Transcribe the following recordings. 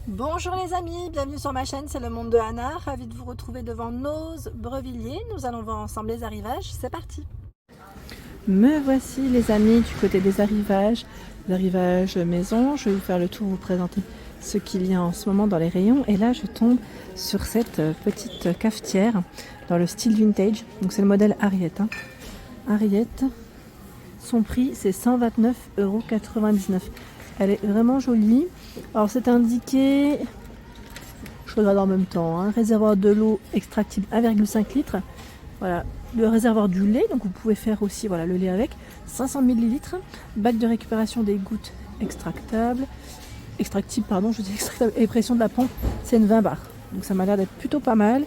Bonjour les amis, bienvenue sur ma chaîne, c'est le monde de Anna. Ravie de vous retrouver devant Nose Brevilliers. Nous allons voir ensemble les arrivages, c'est parti. Me voici les amis du côté des arrivages maison. Je vais vous faire le tour, vous présenter ce qu'il y a en ce moment dans les rayons. Et là je tombe sur cette petite cafetière dans le style vintage. Donc c'est le modèle Harriet. Harriet, son prix c'est 129,99 €. Elle est vraiment jolie. Alors c'est indiqué, je regarde en même temps, réservoir de l'eau extractible 1,5 litre. Voilà, le réservoir du lait, donc vous pouvez faire aussi voilà, le lait avec, 500 ml. Bac de récupération des gouttes extractible, je dis extractable, et pression de la pompe, c'est une 20 bar. Donc ça m'a l'air d'être plutôt pas mal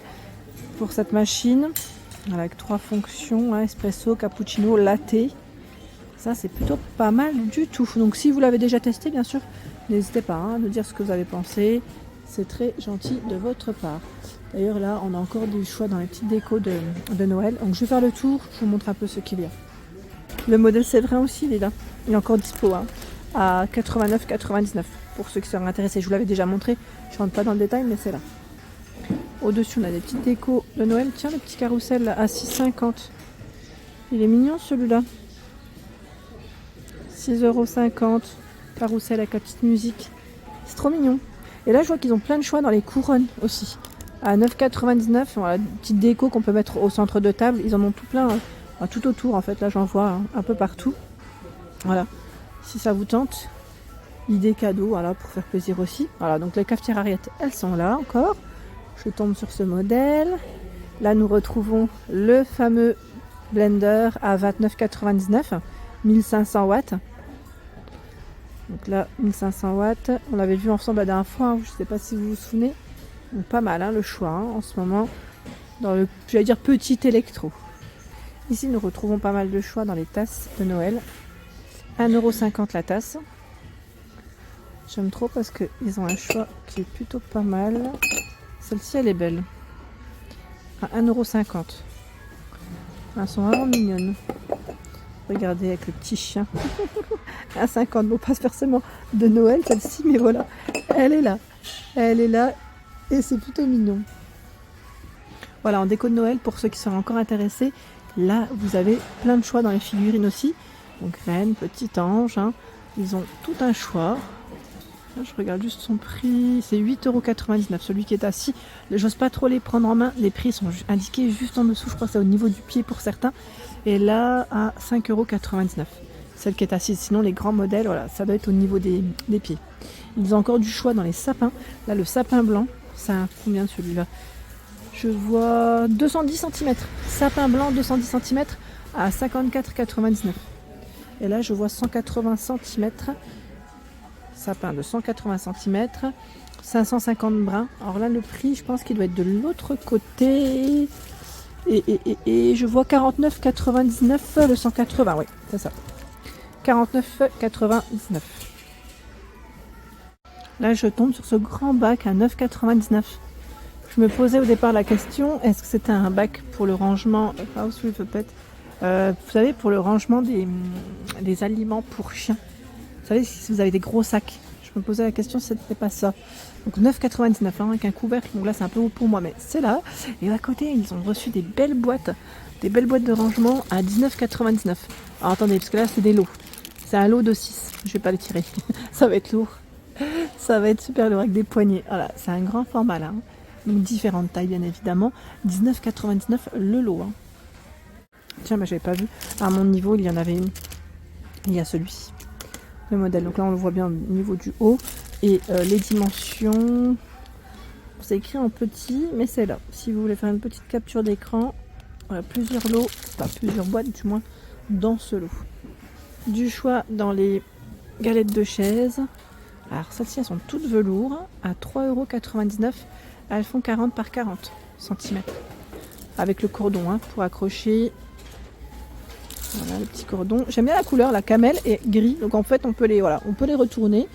pour cette machine. Voilà, avec 3 fonctions, espresso, cappuccino, latte. Ça c'est plutôt pas mal du tout. Donc si vous l'avez déjà testé, bien sûr, n'hésitez pas à me dire ce que vous avez pensé. C'est très gentil de votre part. D'ailleurs là, on a encore du choix dans les petites décos de Noël. Donc je vais faire le tour, je vous montre un peu ce qu'il y a. Le modèle Séverin aussi, il est là. Il est encore dispo à 89,99 pour ceux qui seraient intéressés. Je vous l'avais déjà montré, je ne rentre pas dans le détail, mais c'est là. Au-dessus, on a des petites décos de Noël. Tiens, le petit carrousel là, à 6,50 €. Il est mignon celui-là. 6,50 €, carrousel avec la petite musique. C'est trop mignon. Et là, je vois qu'ils ont plein de choix dans les couronnes aussi. À 9,99 €, voilà, une petite déco qu'on peut mettre au centre de table. Ils en ont tout plein, tout autour en fait. Là, j'en vois un peu partout. Voilà. Si ça vous tente, idée cadeau, voilà, pour faire plaisir aussi. Voilà, donc les cafetières Harriet, elles sont là encore. Je tombe sur ce modèle. Là, nous retrouvons le fameux blender à 29,99 €, 1500 watts. Donc là, 1500 watts. On l'avait vu ensemble la dernière fois. Je ne sais pas si vous vous souvenez. Donc pas mal le choix en ce moment. Dans le, j'allais dire, petit électro. Ici, nous retrouvons pas mal de choix dans les tasses de Noël. 1,50 € la tasse. J'aime trop parce qu'ils ont un choix qui est plutôt pas mal. Celle-ci, elle est belle. À 1,50 €. Elles sont vraiment mignonnes. Regardez avec le petit chien. À 50, bon, pas forcément de Noël celle-ci, mais voilà, elle est là. Elle est là et c'est plutôt mignon. Voilà, en déco de Noël, pour ceux qui sont encore intéressés, là vous avez plein de choix dans les figurines aussi. Donc reine, petit ange, ils ont tout un choix. Là, je regarde juste son prix, c'est 8,99 €. Celui qui est assis, j'ose pas trop les prendre en main, les prix sont indiqués juste en dessous, je crois que c'est au niveau du pied pour certains. Et là, à 5,99 €. Celle qui est assise, sinon les grands modèles, voilà, ça doit être au niveau des pieds. Ils ont encore du choix dans les sapins. Là, le sapin blanc, ça a combien celui-là? Je vois 210 cm. Sapin blanc 210 cm à 54,99 €. Et là, je vois 180 cm. Sapin de 180 cm, 550 brins. Alors là, le prix, je pense qu'il doit être de l'autre côté. Et je vois 49,99 € le 180, oui, c'est ça. 49,99 €. Là, je tombe sur ce grand bac à 9,99 €. Je me posais au départ la question, est-ce que c'était un bac pour le rangement, vous savez, pour le rangement des aliments pour chiens. Vous savez, si vous avez des gros sacs. Je me posais la question si c'était pas ça. Donc 9,99 € avec un couvercle. Donc là, c'est un peu haut pour moi, mais c'est là. Et à côté, ils ont reçu des belles boîtes de rangement à 19,99 €. Alors attendez, parce que là, c'est des lots. C'est un lot de 6. Je vais pas les tirer. Ça va être lourd. Ça va être super lourd avec des poignées. Voilà, c'est un grand format là. Donc différentes tailles, bien évidemment. 19,99 € le lot. Tiens, j'avais pas vu. À mon niveau, il y en avait une. Il y a celui-ci. Le modèle, donc là on le voit bien au niveau du haut et les dimensions, c'est écrit en petit, mais c'est là. Si vous voulez faire une petite capture d'écran, voilà, plusieurs lots, enfin plusieurs boîtes du moins dans ce lot. Du choix dans les galettes de chaise. Alors celles-ci, elles sont toutes velours à 3,99 €. Elles font 40 par 40 cm avec le cordon pour accrocher. Voilà le petit cordon. J'aime bien la couleur, la camel et gris. Donc en fait, on peut les retourner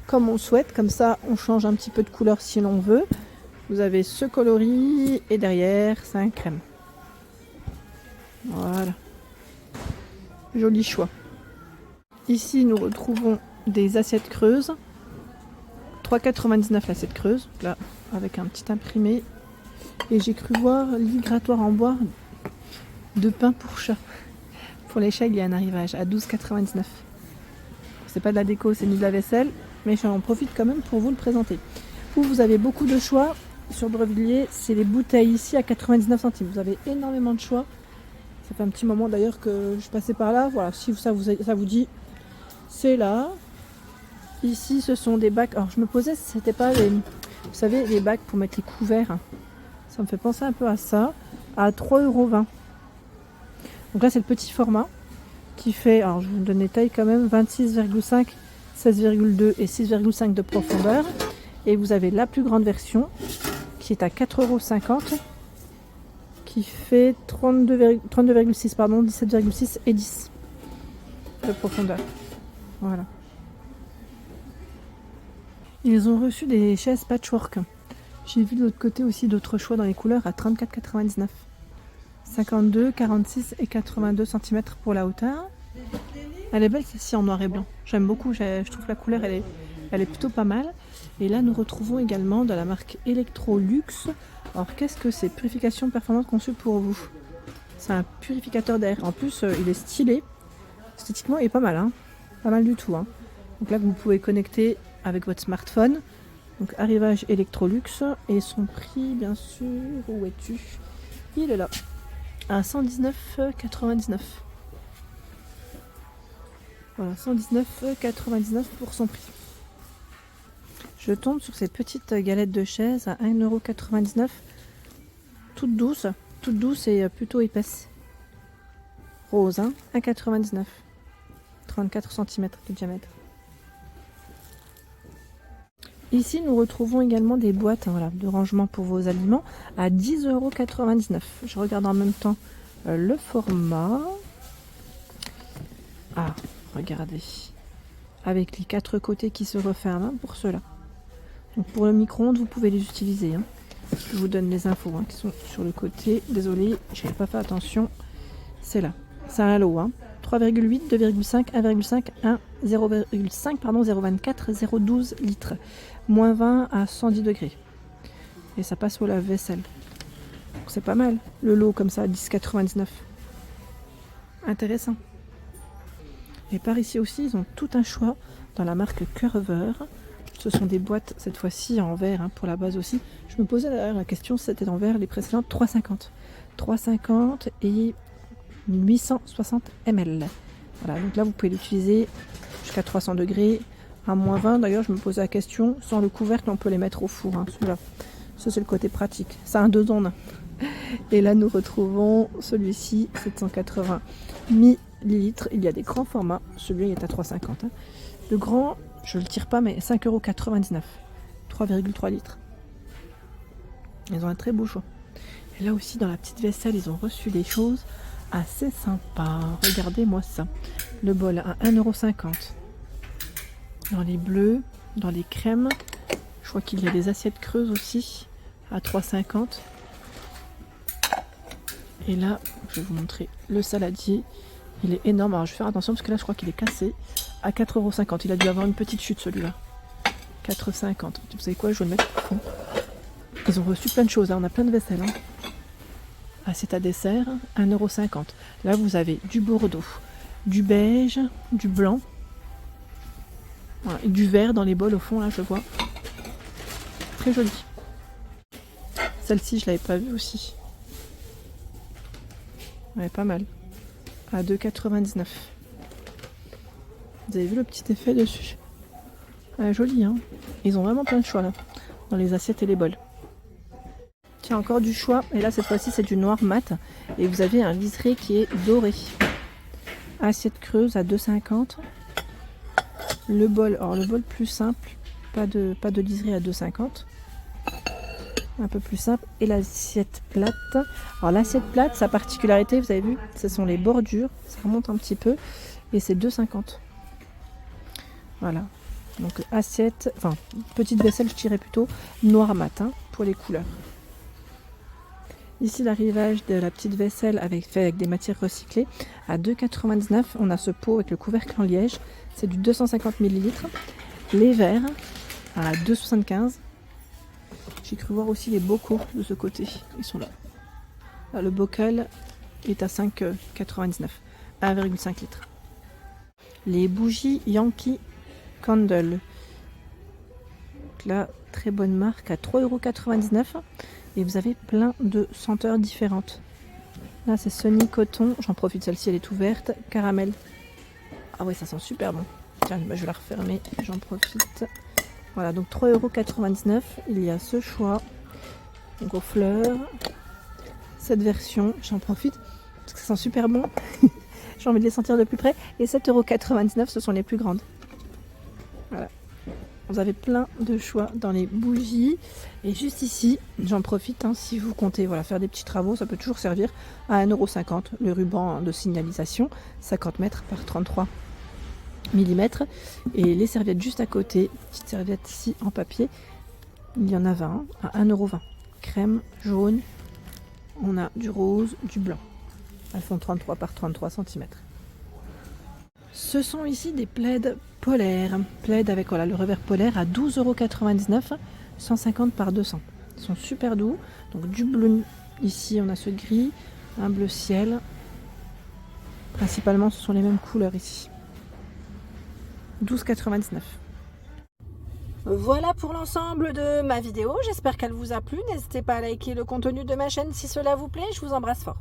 comme on souhaite. Comme ça, on change un petit peu de couleur si l'on veut. Vous avez ce coloris et derrière, c'est un crème. Voilà. Joli choix. Ici, nous retrouvons des assiettes creuses. 3,99 l'assiette creuse, là, avec un petit imprimé. Et j'ai cru voir lit grattoir en bois de pain pour chat. Pour les chats, il y a un arrivage à 12,99. C'est pas de la déco, c'est ni de la vaisselle, mais j'en profite quand même pour vous le présenter. Vous avez beaucoup de choix sur Brevilliers, c'est les bouteilles ici à 99 centimes. Vous avez énormément de choix. Ça fait un petit moment d'ailleurs que je passais par là. Voilà, si ça vous dit, c'est là. Ici, ce sont des bacs. Alors, je me posais si c'était pas les, vous savez, les bacs pour mettre les couverts. Ça me fait penser un peu à ça. À 3,20 €. Donc là, c'est le petit format qui fait, alors je vous donne les tailles quand même, 26,5, 16,2 et 6,5 de profondeur. Et vous avez la plus grande version qui est à 4,50 € qui fait 32,6 pardon, 17,6 et 10 de profondeur. Voilà. Ils ont reçu des chaises patchwork. J'ai vu de l'autre côté aussi d'autres choix dans les couleurs à 34,99 €. 52, 46 et 82 cm pour la hauteur. Elle est belle celle-ci en noir et blanc. J'aime beaucoup, je trouve que la couleur elle est plutôt pas mal. Et là nous retrouvons également de la marque Electrolux. Alors qu'est-ce que c'est? Purification performante conçue pour vous. C'est un purificateur d'air. En plus il est stylé. Esthétiquement il est pas mal, hein. Pas mal du tout, hein. Donc là vous pouvez connecter avec votre smartphone. Donc arrivage Electrolux. Et son prix bien sûr, où es-tu? Il est là. À 119,99 €. Voilà, 119,99 € pour son prix. Je tombe sur cette petite galette de chaise à 1,99 €. Toute douce et plutôt épaisse. Rose, hein, 1,99 €. 34 cm de diamètre. Ici, nous retrouvons également des boîtes, hein, voilà, de rangement pour vos aliments à 10,99 €. Je regarde en même temps le format. Ah, regardez. Avec les 4 côtés qui se referment, hein, pour cela. Donc pour le micro-ondes, vous pouvez les utiliser, hein. Je vous donne les infos, hein, qui sont sur le côté. Désolée, je n'avais pas fait attention. C'est là. C'est un lot, hein. 3,8, 2,5, 1,5, 1, 0,5, pardon, 0,24, 0,12 litres. Moins 20 à 110 degrés. Et ça passe au lave-vaisselle. C'est pas mal. Le lot comme ça, 10,99. Intéressant. Et par ici aussi, ils ont tout un choix dans la marque Curver. Ce sont des boîtes, cette fois-ci en verre, hein, pour la base aussi. Je me posais d'ailleurs la question si c'était en verre, les précédentes, 3,50. 3,50 et 860 ml. Voilà, donc là vous pouvez l'utiliser jusqu'à 300 degrés, à moins 20. D'ailleurs, je me posais la question, sans le couvercle, on peut les mettre au four, hein, celui-là. Ça, c'est le côté pratique. C'est un 2 en 1. Et là, nous retrouvons celui-ci, 780 millilitres. Il y a des grands formats. Celui-là, il est à 3,50. Hein. Le grand, je ne le tire pas, mais 5,99 €. 3,3 litres. Ils ont un très beau choix. Et là aussi, dans la petite vaisselle, ils ont reçu des choses assez sympas. Regardez-moi ça. Le bol à 1,50 €. Dans les bleus, dans les crèmes. Je crois qu'il y a des assiettes creuses aussi à 3,50 €. Et là, je vais vous montrer le saladier. Il est énorme. Alors je vais faire attention parce que là, je crois qu'il est cassé. À 4,50 €. Il a dû avoir une petite chute celui-là. 4,50 €. Vous savez quoi? Je vais le mettre au fond. Ils ont reçu plein de choses. Hein. On a plein de vaisselle. Hein. Assiette à dessert, 1,50 €. Là, vous avez du bordeaux, du beige, du blanc. Voilà, et du vert dans les bols au fond, là, je vois. Très joli. Celle-ci, je l'avais pas vue aussi. Ouais, pas mal. À 2,99 €. Vous avez vu le petit effet dessus? Joli, hein. Ils ont vraiment plein de choix, là, dans les assiettes et les bols. Tiens, encore du choix. Et là, cette fois-ci, c'est du noir mat. Et vous avez un liseré qui est doré. Assiette creuse à 2,50 €. Le bol, alors le bol plus simple, pas de liseré à 2,50 €. Un peu plus simple. Et l'assiette plate. Alors l'assiette plate, sa particularité, vous avez vu, ce sont les bordures. Ça remonte un petit peu. Et c'est 2,50 €. Voilà. Donc assiette, enfin petite vaisselle, je dirais plutôt noir mat, hein, pour les couleurs. Ici l'arrivage de la petite vaisselle fait avec des matières recyclées à 2,99 €. On a ce pot avec le couvercle en liège. C'est du 250 ml. Les verres à 2,75 €. J'ai cru voir aussi les bocaux de ce côté. Ils sont là. Là le bocal est à 5,99 €, 1,5 litres. Les bougies Yankee Candle. Donc là, très bonne marque à 3,99 €. Et vous avez plein de senteurs différentes. Là, c'est Sunny Coton. J'en profite, celle-ci, elle est ouverte. Caramel. Ah ouais, ça sent super bon. Tiens, bah, je vais la refermer. J'en profite. Voilà, donc 3,99 €. Il y a ce choix. Donc aux fleurs. Cette version, j'en profite. Parce que ça sent super bon. J'ai envie de les sentir de plus près. Et 7,99 €, ce sont les plus grandes. Voilà. Vous avez plein de choix dans les bougies. Et juste ici, j'en profite, hein, si vous comptez faire des petits travaux, ça peut toujours servir, à 1,50 €. Le ruban de signalisation, 50 mètres par 33 mm. Et les serviettes juste à côté, petites serviettes ici en papier, il y en a 20 à 1,20 €. Crème, jaune, on a du rose, du blanc. Elles font 33 par 33 cm. Ce sont ici des plaids polaires. Plaids avec le revers polaire à 12,99 €, 150 par 200. Ils sont super doux. Donc du bleu, ici on a ce gris, un bleu ciel. Principalement ce sont les mêmes couleurs ici. 12,99 €. Voilà pour l'ensemble de ma vidéo. J'espère qu'elle vous a plu. N'hésitez pas à liker le contenu de ma chaîne si cela vous plaît. Je vous embrasse fort.